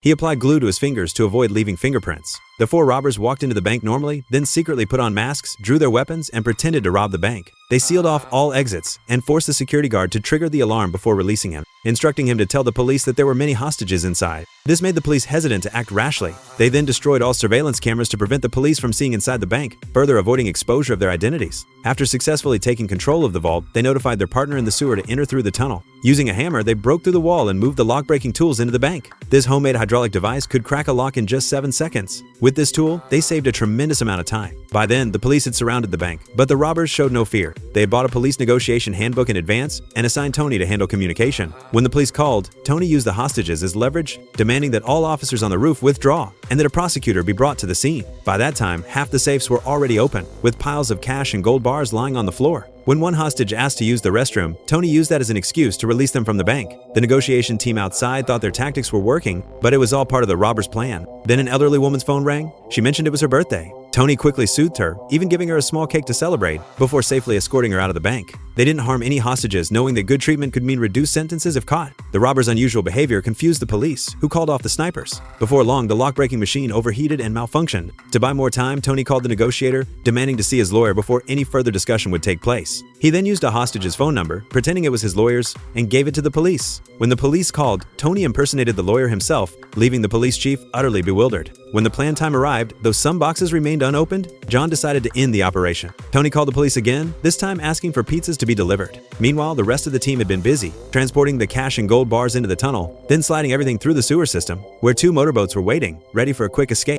He applied glue to his fingers to avoid leaving fingerprints. The four robbers walked into the bank normally, then secretly put on masks, drew their weapons, and pretended to rob the bank. They sealed off all exits and forced the security guard to trigger the alarm before releasing him, instructing him to tell the police that there were many hostages inside. This made the police hesitant to act rashly. They then destroyed all surveillance cameras to prevent the police from seeing inside the bank, further avoiding exposure of their identities. After successfully taking control of the vault, they notified their partner in the sewer to enter through the tunnel. Using a hammer, they broke through the wall and moved the lock-breaking tools into the bank. This homemade hydraulic device could crack a lock in just 7 seconds. With this tool, they saved a tremendous amount of time. By then, the police had surrounded the bank, but the robbers showed no fear. They had bought a police negotiation handbook in advance and assigned Tony to handle communication. When the police called, Tony used the hostages as leverage, demanding that all officers on the roof withdraw and that a prosecutor be brought to the scene. By that time, half the safes were already open, with piles of cash and gold bars lying on the floor. When one hostage asked to use the restroom, Tony used that as an excuse to release them from the bank. The negotiation team outside thought their tactics were working, but it was all part of the robbers' plan. Then an elderly woman's phone rang. She mentioned it was her birthday. Tony quickly soothed her, even giving her a small cake to celebrate, before safely escorting her out of the bank. They didn't harm any hostages, knowing that good treatment could mean reduced sentences if caught. The robbers' unusual behavior confused the police, who called off the snipers. Before long, the lock-breaking machine overheated and malfunctioned. To buy more time, Tony called the negotiator, demanding to see his lawyer before any further discussion would take place. He then used a hostage's phone number, pretending it was his lawyer's, and gave it to the police. When the police called, Tony impersonated the lawyer himself, leaving the police chief utterly bewildered. When the planned time arrived, though some boxes remained unopened, John decided to end the operation. Tony called the police again, this time asking for pizzas to be delivered. Meanwhile, the rest of the team had been busy, transporting the cash and gold bars into the tunnel, then sliding everything through the sewer system, where 2 motorboats were waiting, ready for a quick escape.